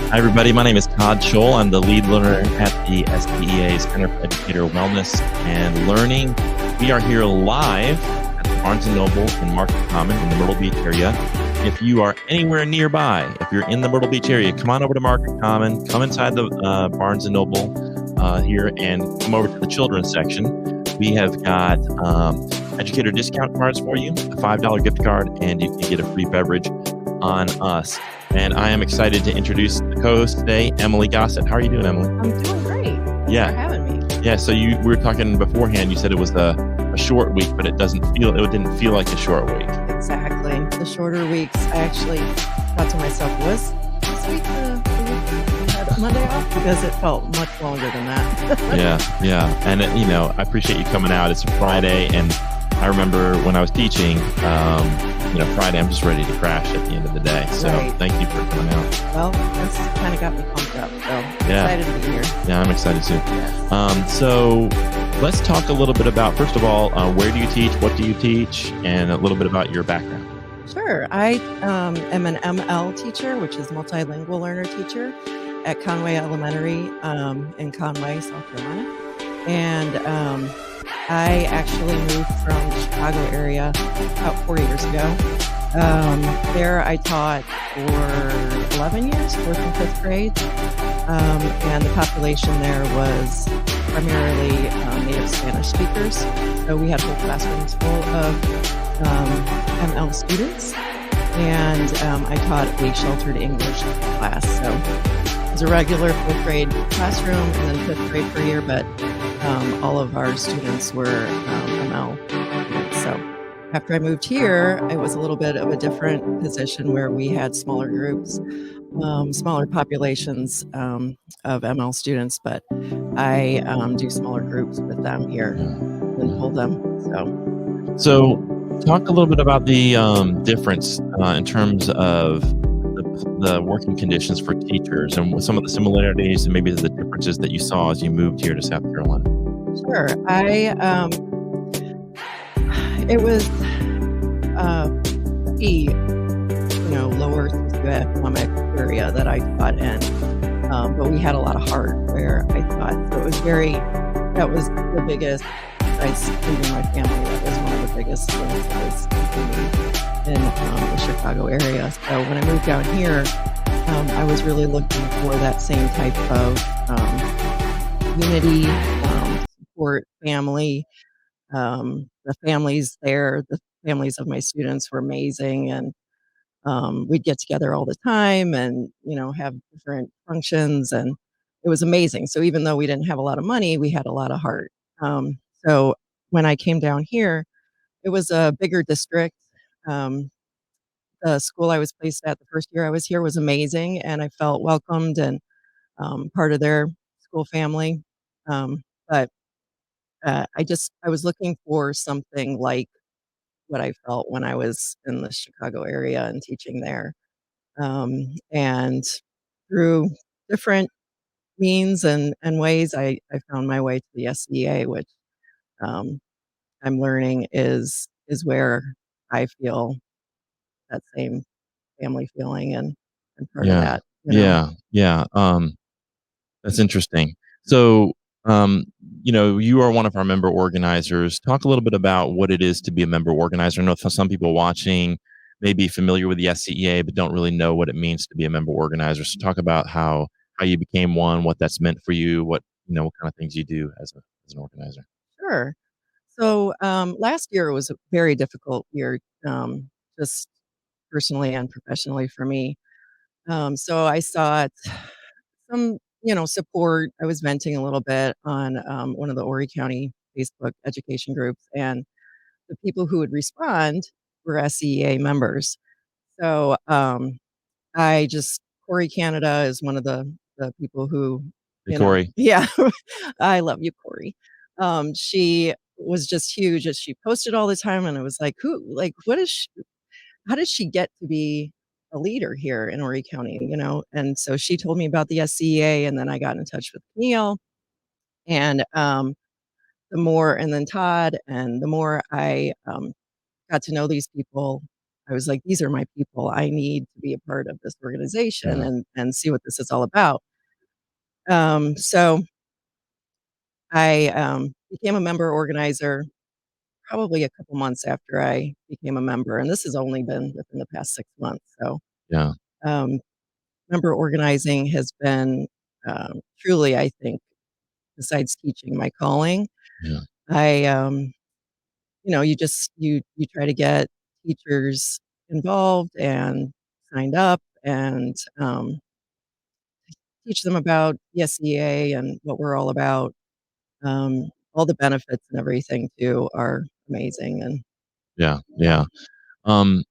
Hi, everybody. My name is Todd Scholl. I'm the lead learner at the SCEA Center for Educator Wellness and Learning. We are here live at the Barnes & Noble in Market Common in the Myrtle Beach area. If you are anywhere nearby, if you're in the Myrtle Beach area, come on over to Market Common, come inside the Barnes & Noble here and come over to the children's section. We have got educator discount cards for you, a $5 gift card, and you can get a free beverage on us. And I am excited to introduce the co-host today, Emily Gossett. How are you doing, Emily? I'm doing great. Thanks Yeah. for having me. Yeah, so we were talking beforehand. You said it was a short week, but it didn't feel like a short week. Exactly. The shorter weeks, I actually thought to myself, was this week the week we had Monday off? Because it felt much longer than that. Yeah. And, I appreciate you coming out. It's a Friday, and I remember when I was teaching, Friday, I'm just ready to crash at the end of the day. So Right. Thank you for coming out. Well, this kind of got me pumped up, so excited to be here. Yeah, I'm excited too. Yes. So let's talk a little bit about, first of all, where do you teach, what do you teach, and a little bit about your background. Sure. I am an ML teacher, which is multilingual learner teacher at Conway Elementary in Conway, South Carolina. And I actually moved from the Chicago area about 4 years ago. There I taught for 11 years, 4th and 5th grade. And the population there was primarily native Spanish speakers. So we had whole classrooms full of ML students. And I taught a sheltered English class. So it was a regular 4th grade classroom and then 5th grade per year, but all of our students were ML students. So after I moved here, it was a little bit of a different position where we had smaller groups, smaller populations of ML students, but I do smaller groups with them here and hold them. So talk a little bit about the difference in terms of the working conditions for teachers and some of the similarities and maybe the differences that you saw as you moved here to South Carolina. Sure. It was the lower socioeconomic area that I taught in, but we had a lot of heart where I taught. So it was that was the biggest, besides leaving my family, that was one of the biggest things that was in the Chicago area. So when I moved down here, I was really looking for that same type of unity, support, family. The families there, the families of my students were amazing, and we'd get together all the time and have different functions, and it was amazing. So even though we didn't have a lot of money, we had a lot of heart. So when I came down here, it was a bigger district. The school I was placed at the first year I was here was amazing, and I felt welcomed and part of their school family. But I was looking for something like what I felt when I was in the Chicago area and teaching there. And through different means and ways, I found my way to the SCEA, which um, I'm learning is where I feel that same family feeling and part of Yeah. that. You know. Yeah. That's interesting. So, you are one of our member organizers. Talk a little bit about what it is to be a member organizer. I know for some people watching may be familiar with the SCEA, but don't really know what it means to be a member organizer. So talk about how you became one, what that's meant for you, what kind of things you do as an organizer. Sure. So last year was a very difficult year, just personally and professionally for me. So I sought some, support. I was venting a little bit on one of the Horry County Facebook education groups, and the people who would respond were SCEA members. So I just Corey Canada is one of the people who, Hey, Corey. yeah, I love you, Corey. She was just huge. As she posted all the time, and I was like, what is she, how did she get to be a leader here in Horry County? And so she told me about the SCEA, and then I got in touch with Neil, and and then Todd, and the more I got to know these people, I was like, these are my people. I need to be a part of this organization Yeah. and see what this is all about. So I became a member organizer probably a couple months after I became a member, and this has only been within the past 6 months. So Yeah. um, member organizing has been truly, I think, besides teaching, my calling. Yeah. I you try to get teachers involved and signed up and teach them about the SCEA and what we're all about. All the benefits and everything too are amazing, and Yeah. yeah. Yeah. Um,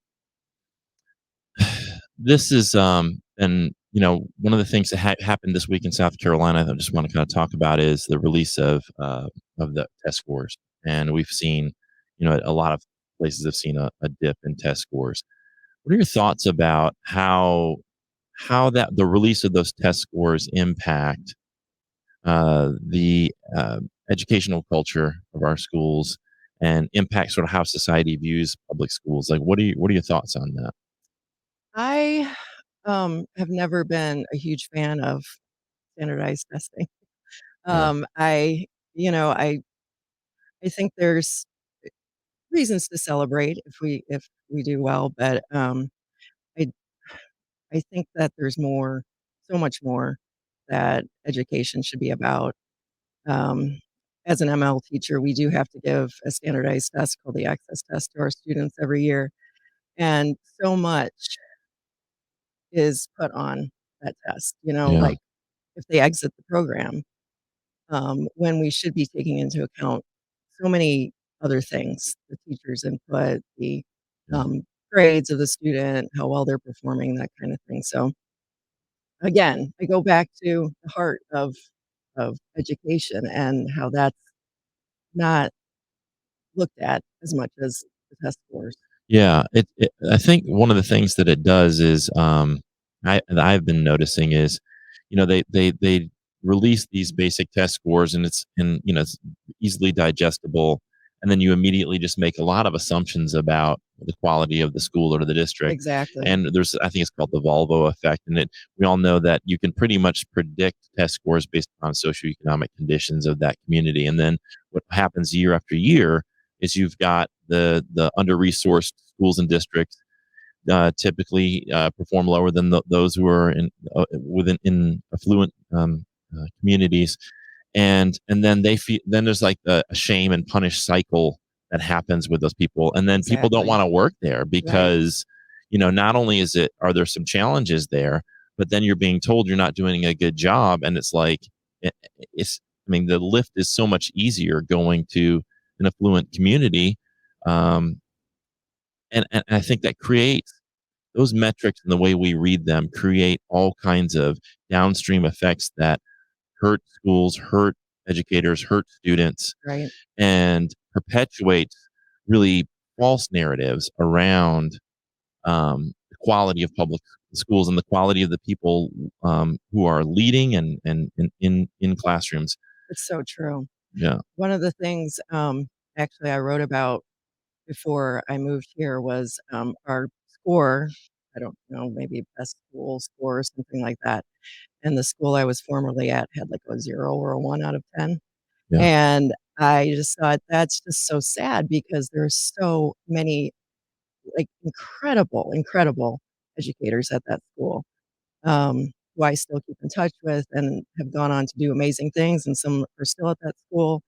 this is, and one of the things that happened this week in South Carolina that I just want to kind of talk about is the release of the test scores, and we've seen, a lot of places have seen a dip in test scores. What are your thoughts about how that the release of those test scores impact the educational culture of our schools and impact sort of how society views public schools? Like, what are your thoughts on that? I have never been a huge fan of standardized testing. Yeah. I you know I think there's reasons to celebrate if we do well, but I I think that there's more, so much more that education should be about. Um, as an ML teacher, we do have to give a standardized test called the access test to our students every year, and so much is put on that test. Yeah. Like if they exit the program, when we should be taking into account so many other things, the teacher's input, the Yeah. um, grades of the student, how well they're performing, that kind of thing. So again, I go back to the heart of education and how that's not looked at as much as the test scores. Yeah, I think one of the things that it does is, I've been noticing is, they release these basic test scores and it's easily digestible, and then you immediately just make a lot of assumptions about the quality of the school or the district. Exactly. And I think it's called the Volvo effect, and we all know that you can pretty much predict test scores based on socioeconomic conditions of that community, and then what happens year after year is you've got the under-resourced schools and districts typically perform lower than those who are in affluent communities, and then then there's like a shame and punish cycle that happens with those people, and then people don't Exactly. want to work there Right. because not only are there some challenges there, but then you're being told you're not doing a good job, and it's like it, it's I mean the lift is so much easier going to an affluent community, um, and I think that creates those metrics and the way we read them create all kinds of downstream effects that hurt schools, hurt educators, hurt students, Right. and perpetuates really false narratives around the quality of public schools and the quality of the people who are leading and in classrooms. It's so true. Yeah, One of the things, actually I wrote about before I moved here was, our score, I don't know, maybe best school score or something like that, and the school I was formerly at had, like, a 0 or a 1 out of 10, yeah, and I just thought, "That's just so sad," because there's so many, like, incredible, incredible educators at that school, who I still keep in touch with and have gone on to do amazing things, and some are still at that school,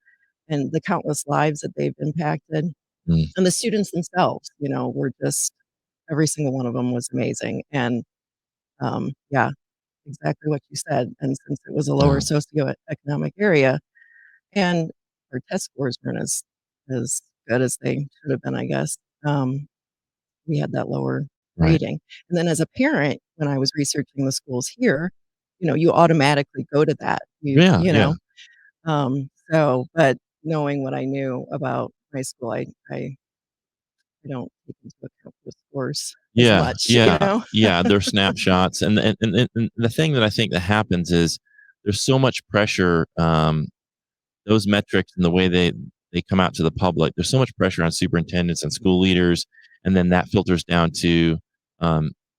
and the countless lives that they've impacted. mm, And the students themselves, were just every single one of them was amazing, and, yeah, exactly what you said, and since it was a lower yeah, socioeconomic area and our test scores weren't as good as they should have been, I guess, we had that lower right, rating, and then as a parent, when I was researching the schools here, you automatically go to that, yeah, yeah. but knowing what I knew about my school, I don't take into account the scores as Yeah, much, yeah, yeah, they're snapshots, and the thing that I think that happens is there's so much pressure, those metrics and the way they come out to the public, there's so much pressure on superintendents and school leaders and then that filters down to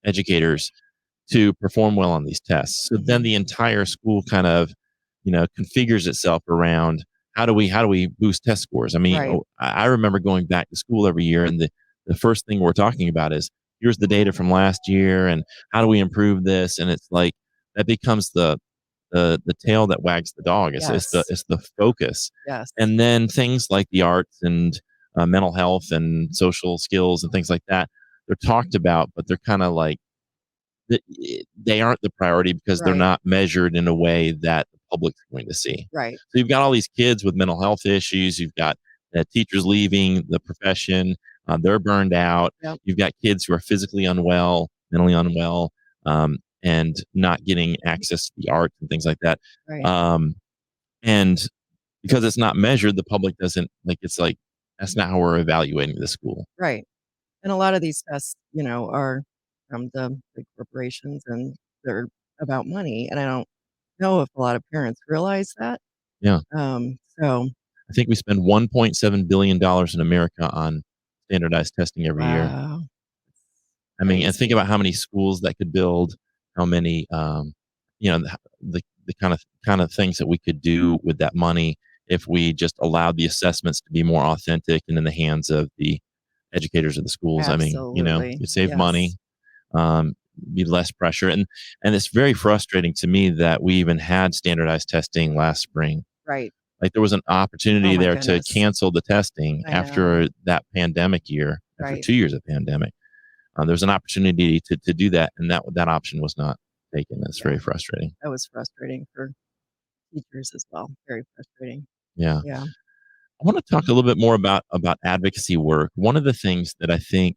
educators to perform well on these tests. So then the entire school kind of, configures itself around how do we boost test scores? I mean, Right. I remember going back to school every year, and the first thing we're talking about is here's the data from last year, and how do we improve this? And it's like that becomes the tail that wags the dog. Yes. It's the focus, Yes. and then things like the arts and mental health and social skills and things like that. They're talked about, but they're kind of like they aren't the priority because they're Right. not measured in a way that the public's going to see. Right. So you've got all these kids with mental health issues. You've got teachers leaving the profession. They're burned out. Yep. You've got kids who are physically unwell, mentally unwell, and not getting access to the arts and things like that. Right. And because it's not measured, the public doesn't like. It's like that's not how we're evaluating the school. Right. And a lot of these tests, are from the big corporations and they're about money. And I don't know if a lot of parents realize that. Yeah, So I think we spend $1.7 billion in America on standardized testing every year. wow, I mean, and think crazy. about how many schools that could build, how many, the kind of things that we could do with that money if we just allowed the assessments to be more authentic and in the hands of the educators of the schools. I mean, Absolutely. you save money, Yes. um, be less pressure, and it's very frustrating to me that we even had standardized testing last spring. Right. Like there was an Oh opportunity my there to goodness. cancel the testing I know. after that pandemic year, after Right. 2 years of pandemic. There was an opportunity to do that, and that option was not taken. That's Yeah. very frustrating. That was frustrating for teachers as well. Very frustrating. Yeah. Yeah. I wanna talk a little bit more about advocacy work. One of the things that I think,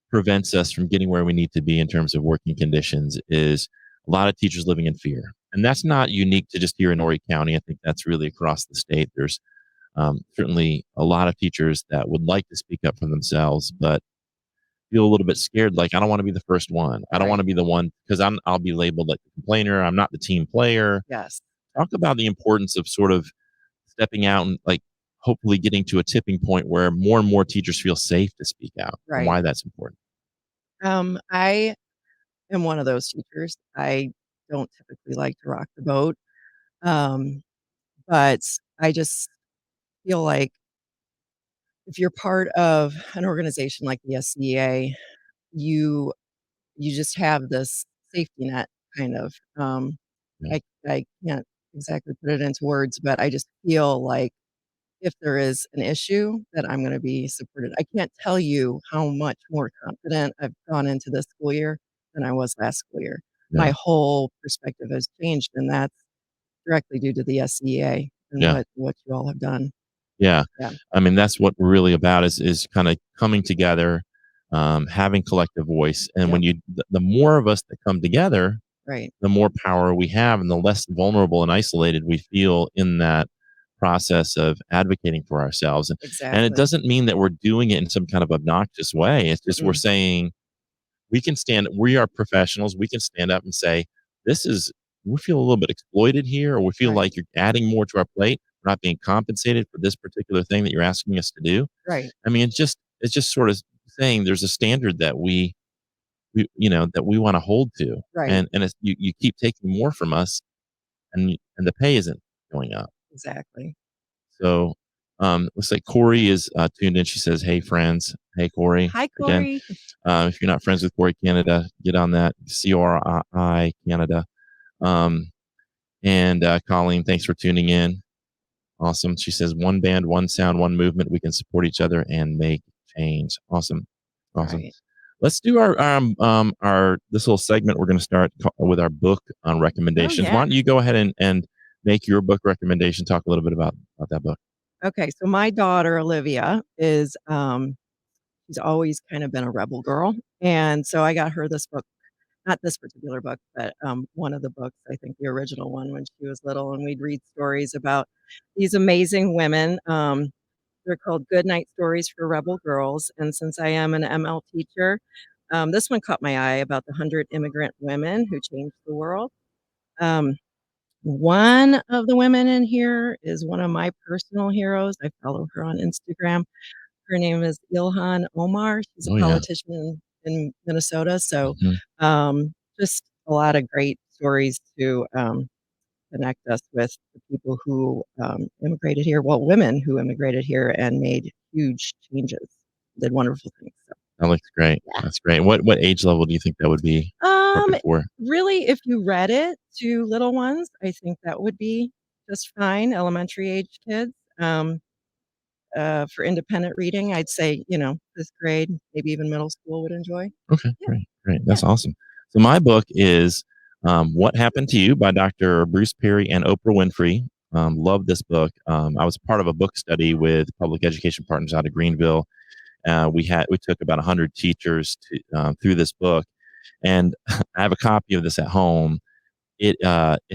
prevents us from getting where we need to be in terms of working conditions is a lot of teachers living in fear, and that's not unique to just here in Horry County. I think that's really across the state. There's, certainly a lot of teachers that would like to speak up for themselves, but feel a little bit scared, like, I don't wanna be the first one. I don't Right. wanna be the one because I'll be labeled like the complainer. I'm not the team player. Yes. Talk about the importance of sort of stepping out and, like, hopefully getting to a tipping point where more and more teachers feel safe to speak out and Right. why that's important. I am one of those teachers. I don't typically like to rock the boat. Um, but I just feel like if you're part of an organization like the SCEA, you you just have this safety net kind of. Yeah, I can't exactly put it into words, but I just feel like if there is an issue that I'm gonna be supported. I can't tell you how much more confident I've gone into this school year than I was last school year. yeah, My whole perspective has changed, and that's directly due to the SCEA and yeah, what you all have done. yeah. Yeah. I mean, that's what we're really about is kinda coming together, having collective voice, and Yep. when the more of us that come together, Right. the more power we have and the less vulnerable and isolated we feel in that process of advocating for ourselves. And it Exactly. doesn't mean that we're doing it in some kind of obnoxious way. It's just we're Mm-mm. saying we are professionals. We can stand up and say, this is, we feel a little bit exploited here, or we feel Right. like you're adding more to our plate. We're not being compensated for this particular thing that you're asking us to do. Right. I mean, it's just sort of saying there's a standard that that we want to hold to, Right. and it's, you keep taking more from us, and the pay isn't going up. Exactly. So looks like Corey is tuned in. She says, "Hey friends, hey Corey." Hi, Again, Corey. if you're not friends with Corey Canada, get on that. CORI Canada. Um, and Colleen, thanks for tuning in. Awesome. She says, "One band, one sound, one movement. We can support each other and make change." Awesome, awesome. Right. Let's do our this little segment. We're going to start with our book on Oh, recommendations. Why yeah. don't you go ahead and make your book recommendation? Talk a little bit about that book. Okay, so my daughter, Olivia, is, she's always kind of been a rebel girl, and so I got her this book, not this particular book, but, one of the books, I think the original one when she was little, and we'd read stories about these amazing women. They're called Goodnight Stories for Rebel Girls, and since I am an ML teacher, this one caught my eye about the 100 immigrant women who changed the world. Um, one of the women in here is one of my personal heroes. I follow her on Instagram. Her name is Ilhan Omar. She's a Oh yeah. politician in Minnesota. So, Mhm. just a lot of great stories to connect us with the people who immigrated here. Well, women who immigrated here and made huge changes, did wonderful things. So, That looks great. yeah. That's great. What age level do you think that would be Um, perfect for? Really, if you read it to little ones, I think that would be just fine. Elementary age kids. For independent reading, I'd say, 5th grade, maybe even middle school would enjoy. Okay, Yeah, great, great. yeah. That's awesome. So my book is What Happened to You by Dr. Bruce Perry and Oprah Winfrey. Love this book. I was part of a book study with Public Education Partners out of Greenville. We took about 100 teachers through this book, and I have a copy of this at home. It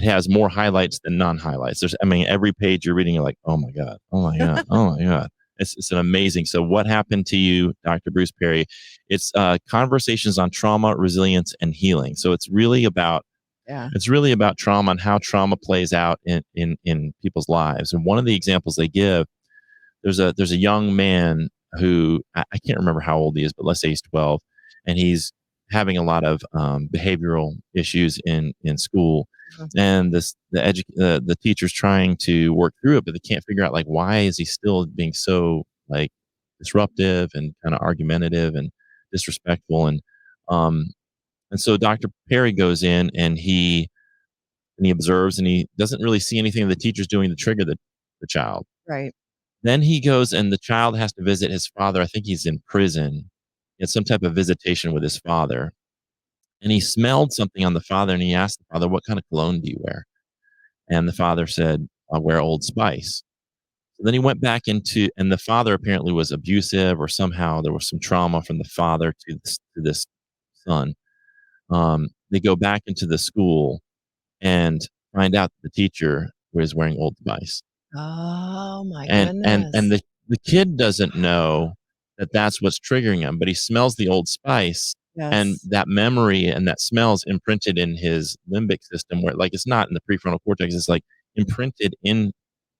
has more highlights than non-highlights. Every page you're reading, you're like, oh my god, oh my god, oh my god. It's an amazing. So, What Happened to You, Dr. Bruce Perry? It's conversations on trauma, resilience, and healing. So Yeah, it's really about trauma and how trauma plays out in people's lives. And one of the examples they give, there's a young man who I can't remember how old he is, but let's say he's 12, and he's having a lot of behavioral issues in school, uh, and the teacher's trying to work through it, but they can't figure out like why is he still being so like disruptive and kind of argumentative and disrespectful, um and so Dr. Perry goes in and he observes and he doesn't really see anything the teacher's doing to trigger the child. right. Then he goes and the child has to visit his father. I think he's in prison. He had some type of visitation with his father. And he smelled something on the father and he asked the father, "What kind of cologne do you wear?" And the father said, "I wear Old Spice." So then he went back and the father apparently was abusive or somehow there was some trauma from the father to this son. They go back into the school and find out that the teacher was wearing Old Spice. Oh my And goodness. the kid doesn't know that that's what's triggering him, but he smells the Old Spice, and Yes. that memory and that smell is imprinted in his limbic system where like it's not in the prefrontal cortex, it's like imprinted in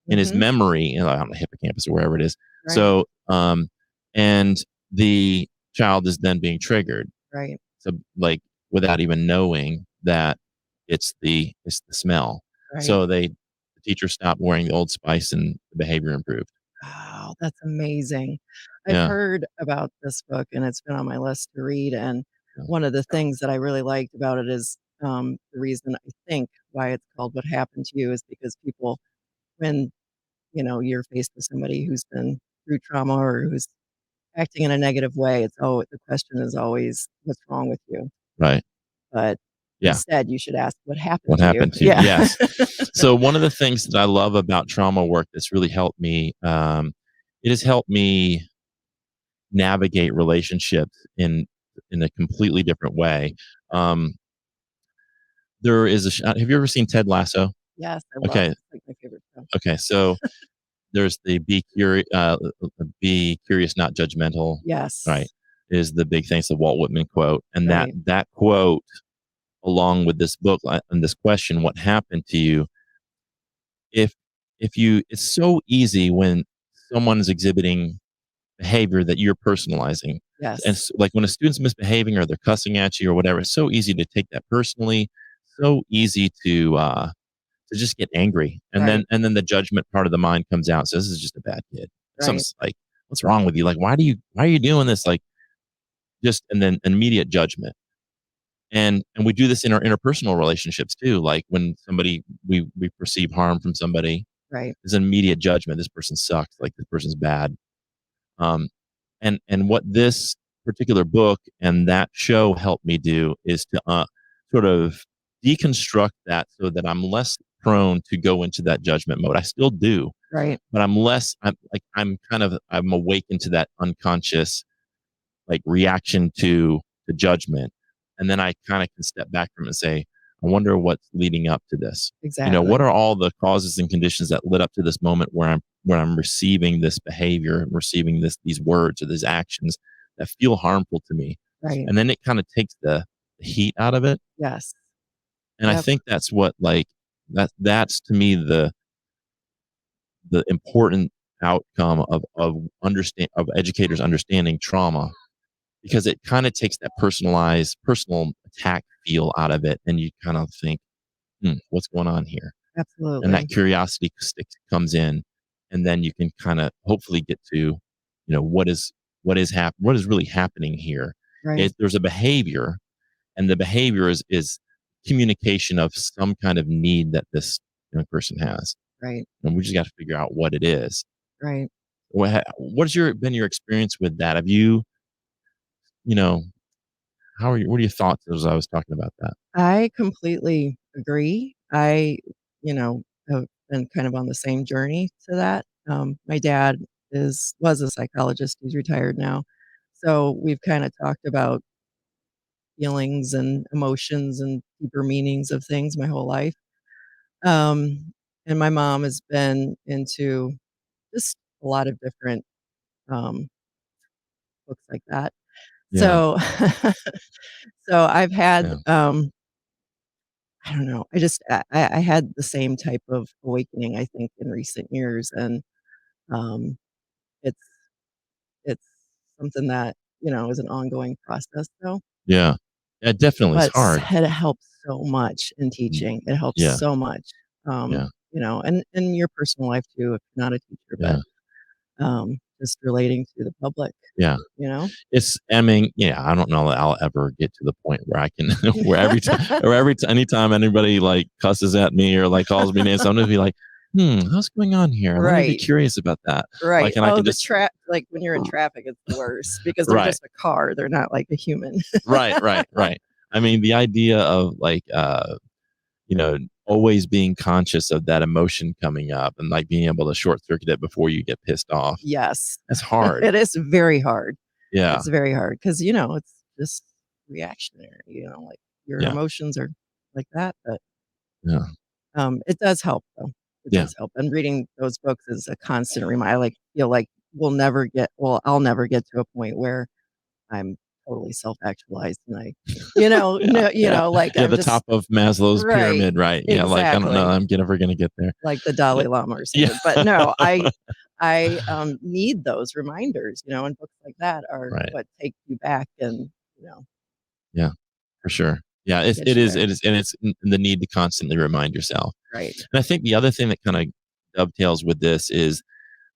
his Mhm. memory, on the hippocampus or wherever it is. Right, So and the child is then being triggered. right, So like without even knowing that it's the smell. right. So the teacher stopped wearing the Old Spice and the behavior improved. Wow, that's amazing. I've Yeah. heard about this book, and it's been on my list to read, and Yeah. one of the things that I really liked about it is, the reason I think why it's called What Happened to You is because people when, you're faced with somebody who's been through trauma or who's acting in a negative way, the question is always, "What's wrong with you?" Right. But Yeah. instead, you should ask, "What happened What to you?" happened to you? Yeah. Yes. So one of the things that I love about trauma work that's really helped me, it has helped me navigate relationships in a completely different way. Um, there is have you ever seen Ted Lasso? Yes, I love Okay. it's like my favorite show. Okay. So there's the be curious, not judgmental. Right. Yes, Is the big thing. It's the Walt Whitman quote. And that, right, that quote along with this book and this question, what happened to you? If it's so easy when someone is exhibiting behavior that you're personalizing, and yes, like when a student's misbehaving or they're cussing at you or whatever, it's so easy to take that personally. So easy to just get angry, and then right, the judgment part of the mind comes out and says, "This is just a bad kid." right, Something's like, "What's wrong with you? Like, why are you doing this?" Like, just and then immediate judgment. And we do this in our interpersonal relationships too. Like when somebody we perceive harm from somebody, right, there's an immediate judgment. This person sucks. Like this person's bad. And what this particular book and that show helped me do is to sort of deconstruct that so that I'm less prone to go into that judgment mode. I still do, right, but I'm awakened to that unconscious like reaction to the judgment. And then I kind of can step back from it and say, I wonder what's leading up to this. What exactly, are all the causes and conditions that led up to this moment where I'm receiving this behavior, receiving these words or these actions that feel harmful to me. right, And then it kind of takes the heat out of it. yes, And I yep, think that's what like that's to me the important outcome of educators understanding trauma, because it kind of takes that personal attack feel out of it, and you kind of think, what's going on here? And that Absolutely. curiosity comes in, and then you can kind of hopefully get to, what is really happening here. Right. There's a behavior, and the behavior is communication of some kind of need that this young person has, Right. and we just got to figure out what it is. Right. What's been your experience with that? Have you, you know, what are your thoughts as I was talking about that? I completely agree. I, have been kind of on the same journey to that. My dad was a psychologist. He's retired now. So we've kind of talked about feelings and emotions and deeper meanings of things my whole life. And my mom has been into just a lot of different um, books like that. Yeah, So, so I've had, yeah, I don't know, I had the same type of awakening, I think, in recent years, and um, it's it's something that is an ongoing process, though. yeah. Yeah, definitely. It's But hard. it helps so much in Mm, teaching. It helps yeah, so much, yeah, and in your personal life too, if you're not a teacher, but yeah, just relating to the public, yeah. you know? I mean, yeah, I don't know that I'll ever get to the point where I can, where anytime anybody like cusses at me or like calls me names, I'm gonna be like, what's going on here? Let me be Right, curious about that. right. Like, and I Oh, can just, like when you're in traffic, it's the worst because they're right, just a car. They're not like a human. right, right, right. I mean, the idea of like, you know, always being conscious of that emotion coming up and like being able to short circuit it before you get pissed off. Yes. That's hard. It is very hard. Yeah. It's very hard because it's just reactionary, like your Yeah. emotions are like that, but Yeah. it does help though. It Yeah. does help. And reading those books is a constant reminder. I feel like I'll never get to a point where I'm totally self-actualized and Yeah. Yeah. like Yeah. I'm The just top of Maslow's right. pyramid, right? Yeah. Like, I don't know. Exactly. I'm never going to get there. Like the Yeah. Dalai Lama or Yeah. something. But no, I need those reminders, and books like that are Right. what take you back and, Yeah. For sure. Yeah. get you there. It is. And it's the need to constantly remind yourself. Right. And I think the other thing that kind of dovetails with this is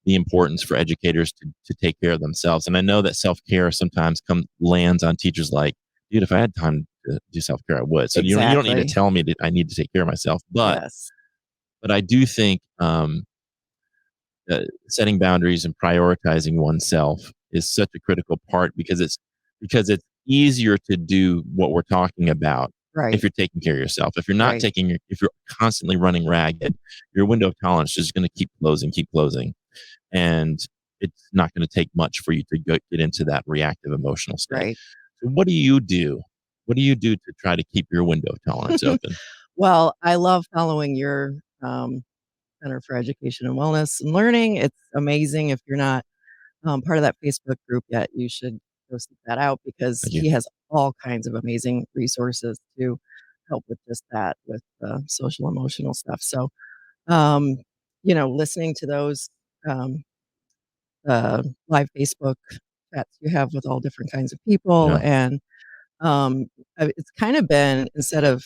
the importance for educators to take care of themselves. And I know that self-care sometimes lands on teachers like, dude, if I had time to do self-care, I would. So you don't need to Exactly. tell me that I need to take care of myself. Yes. But I do think setting boundaries and prioritizing oneself is such a critical part because it's easier to do what we're talking about if Right. you're taking care of yourself. Right. If you're constantly running ragged, your window of tolerance is going to keep closing, and it's not going to take much for you to get into that reactive emotional state. Right. So what do you do? What do you do to try to keep your window of tolerance open? Well, I love following your Center for Education and Wellness and Learning. It's amazing. If you're not part of that Facebook group yet, you should go seek that out because Thank you. he has all kinds of amazing resources to help with just that, with social emotional stuff. So, um, listening to those um, live Facebook chats you have with all different kinds of people, Yeah. and it's kind of been, instead of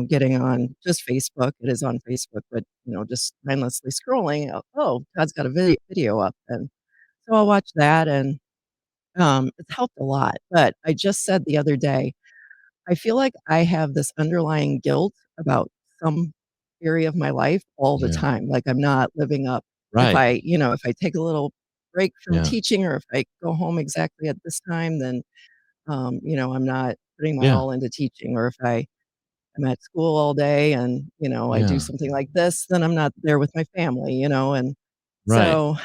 getting on just Facebook, it is on Facebook, but just mindlessly scrolling. Oh, Todd's got a video up, and so I'll watch that, and it's helped a lot. But I just said the other day, I feel like I have this underlying guilt about some area of my life all the Yeah. time. Like I'm not living up. Right. If I take a little break from Yeah. teaching, or if I go home exactly at this time, then I'm not putting my Yeah. all into teaching. Or if I'm at school all day and, I do Yeah. something like this, then I'm not there with my family, and Right. so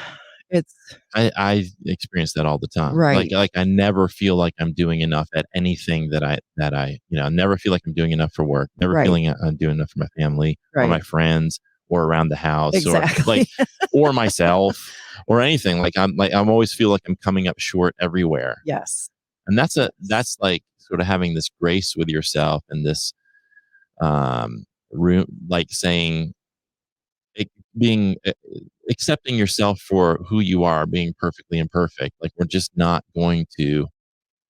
it's I experience that all the time. right, Like I never feel like I'm doing enough at anything I never feel like I'm doing enough for work. Never right, feeling I'm doing enough for my family or my right. friends or around the house or like Exactly. or myself or anything. I'm always feel like I'm coming up short everywhere. Yes. And Yes. that's like sort of having this grace with yourself and this room, like saying, being accepting yourself for who you are, being perfectly imperfect. Like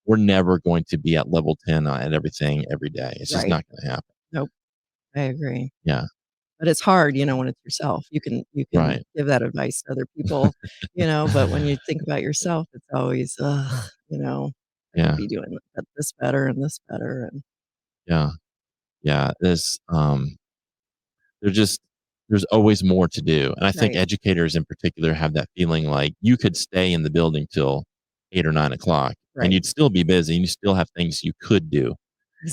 we're never going to be at level 10 at everything every day. It's just Right. not going to happen. Nope. I agree. Yeah. But it's hard, when it's yourself. You can Right. give that advice to other people, but when you think about yourself, it's always, ugh, I could Yeah. be doing this better and this better. And Yeah. Yeah. There's just, there's always more to do. And I think right, educators in particular have that feeling like you could stay in the building till 8 or 9 o'clock and right. you'd still be busy and you still have things you could do.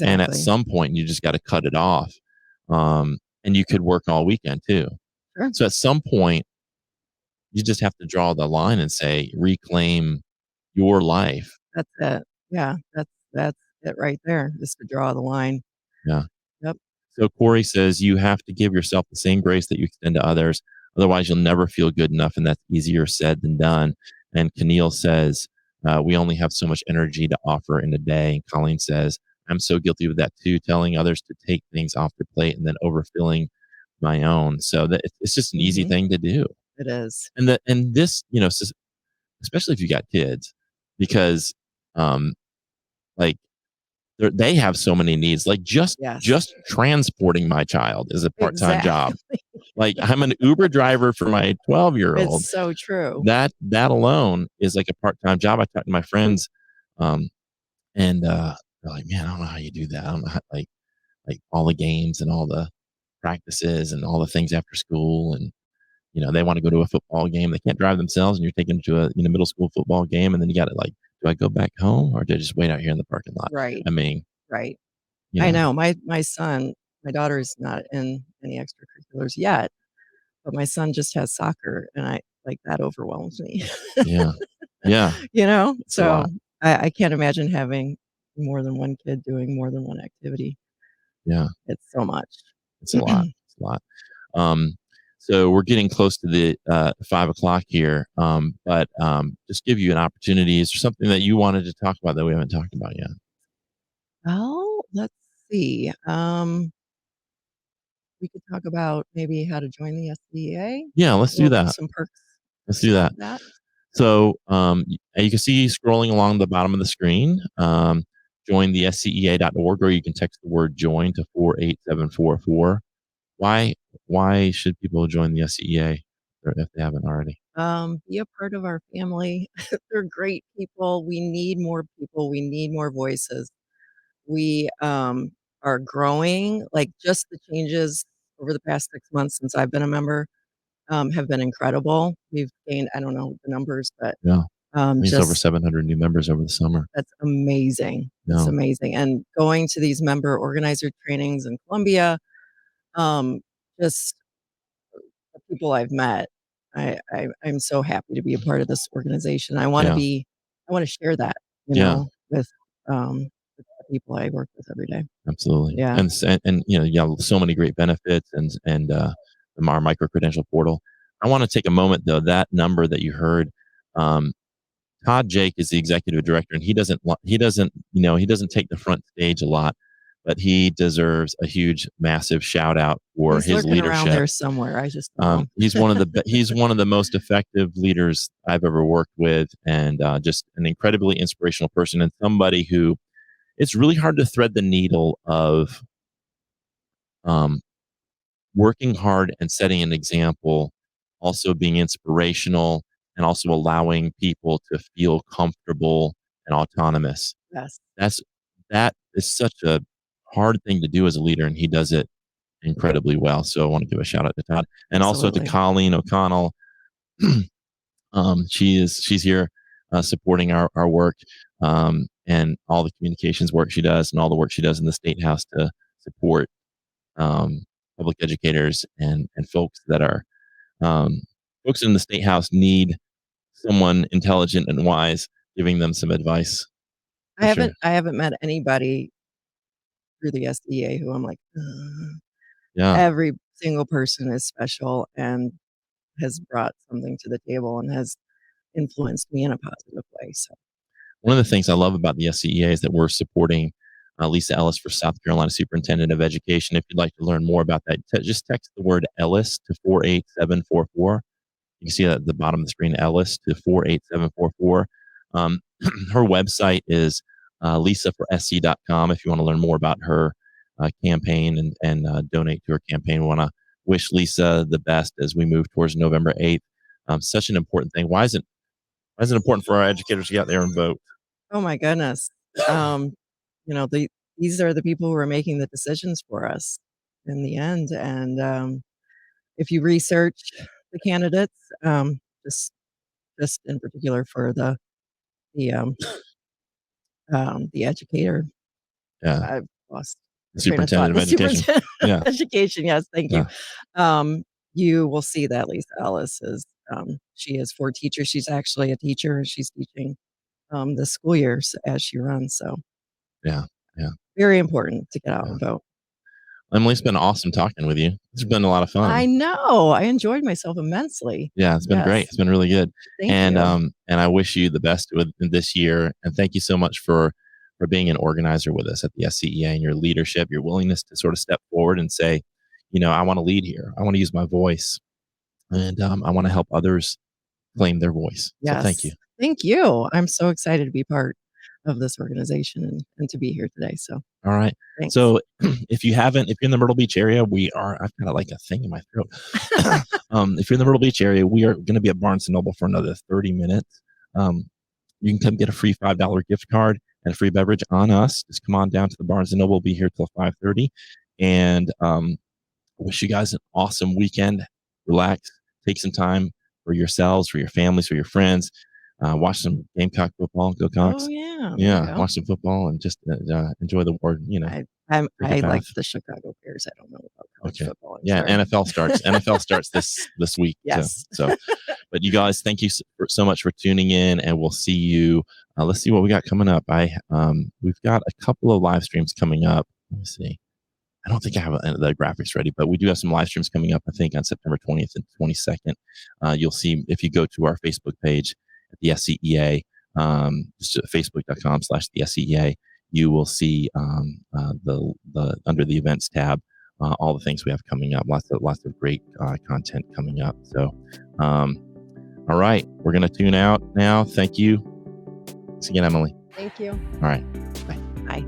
And at Exactly. some point, you just got to cut it off. And you could work all weekend too. Sure. So at some point, you just have to draw the line and say, reclaim your life. That's it. Yeah, that's it right there, is to draw the line. Yeah. Yep. So Corey says you have to give yourself the same grace that you extend to others. Otherwise, you'll never feel good enough. And that's easier said than done. And Keneal says, we only have so much energy to offer in a day. And Colleen says, I'm so guilty of that too, telling others to take things off their plate and then overfilling my own. So that it's just an easy Mhm. thing to do. It is. And this, especially if you got kids, because um, like they have so many needs. Like Yes. just transporting my child is a part-time job. Exactly. Like I'm an Uber driver for my 12-year-old. It's so true. That alone is like a part-time job. I talked to my friends, um, and they're like, "Man, I don't know how you do that. I don't know how, like all the games and all the practices and all the things after school and." They want to go to a football game. They can't drive themselves, and you're taking them to a middle school football game, and then you got to like, do I go back home or do I just wait out here in the parking lot? Right, I mean, right. you I know, know. My son, my daughter's not in any extracurriculars yet, but my son just has soccer, and that overwhelms me. yeah, yeah, it's a So lot. I can't imagine having more than one kid doing more than one activity. Yeah, It's so much. it's a lot. It's a lot. Um, so we're getting close to the 5 o'clock here, but just give you an opportunity. Is there something that you wanted to talk about that we haven't talked about yet? Oh, let's see. We could talk about maybe how to join the SCEA, Yeah, let's do that. some perks Let's do of that. that. So you can see scrolling along the bottom of the screen, join the scea.org, or you can text the word join to 48744. Why why should people join the SCEA if they haven't already? Be a part of our family. They're great people. We need more people. We need more voices. We are growing. Like just the changes over the past 6 months since I've been a member have been incredible. We've gained, I don't know the numbers, but Yeah. I think it's over just 700 new members over the summer. that's amazing. It's No. amazing. And going to these member organizer trainings in Columbia, um, just the people I've met, I'm so happy to be a part of this organization. Yeah. I want to share that, Yeah. with the people I work with every day. Absolutely. Yeah. And so many great benefits and our micro credential portal. I want to take a moment though. That number that you heard, um, Todd Jake is the executive director, and he doesn't take the front stage a lot, but he deserves a huge, massive shout out for He's his lurking around leadership. there somewhere. I just know him. He's one of the most effective leaders I've ever worked with, and just an incredibly inspirational person, and somebody who it's really hard to thread the needle of um, working hard and setting an example, also being inspirational, and also allowing people to feel comfortable and autonomous. Yes, That's that is such a hard thing to do as a leader, and he does it incredibly well. So I want to give a shout out to Todd and also to absolutely. Colleen O'Connell. She's here supporting our work and all the communications work she does and all the work she does in the state house to support um, public educators and folks that are folks in the state house need someone intelligent and wise giving them some advice I for sure. haven't met anybody through the SDA who I'm like, "Ugh." Yeah. Every single person is special and has brought something to the table and has influenced me in a positive way. So One of the things I love about the SCEA is that we're supporting Lisa Ellis for South Carolina Superintendent of Education. If you'd like to learn more about that, just text the word Ellis to 48744. You can see that at the bottom of the screen, Ellis to 48744. Her website is lisaforsc.com if you want to learn more about her campaign and donate to her campaign. We want to wish Lisa the best as we move towards November 8th. Such an important thing. Why is it important for our educators to get out there and vote? Oh my goodness. These are the people who are making the decisions for us in the end. And if you research the candidates, just just in particular for the educator, Yeah. I've lost The my train of thought. superintendent of The education. superintendent of Yeah. education, yes, thank you. Yeah. You will see that Lisa Ellis she is for teachers. She's actually a teacher. She's teaching the school years as she runs. So Yeah. Yeah. very important to get out Yeah. and vote. Emily, it's been awesome talking with you. It's been a lot of fun. I know. I enjoyed myself immensely. Yeah, it's been great. Yes. It's been really good. Thank And you. and I wish you the best with this year. And thank you so much for being an organizer with us at the SCEA and your leadership, your willingness to sort of step forward and say, I want to lead here. I want to use my voice, and I want to help others claim their voice. So thank you. Yes. Thank you. I'm so excited to be part of this organization and to be here today. So All right. thanks. So if you're in the Myrtle Beach area, I've got like a thing in my throat. If you're in the Myrtle Beach area, we are going to be at Barnes & Noble for another 30 minutes. You can come get a free $5 gift card and a free beverage on us. Just come on down to the Barnes & Noble. We'll be here till 5:30. And wish you guys an awesome weekend. Relax. Take some time for yourselves, for your families, for your friends. Watch some Gamecock football. Go Cox. Oh yeah. Yeah, watch some football and just enjoy the word. I take a like bath. the Chicago Bears. I don't know about college Okay. football. I'm Yeah, sorry. NFL starts this week. Yes. So, but you guys, thank you so much for tuning in, and we'll see you. Let's see what we got coming up. We've got a couple of live streams coming up. Let me see. I don't think I have the graphics ready, but we do have some live streams coming up, I think, on September 20th and 22nd. You'll see if you go to our Facebook page at the SCEA, just facebook.com/the SCEA, you will see the under the events tab, all the things we have coming up. Lots of great content coming up. So, all right, we're going to tune out now. Thank you. Thanks again, Emily. Thank you. All right. Bye. Bye.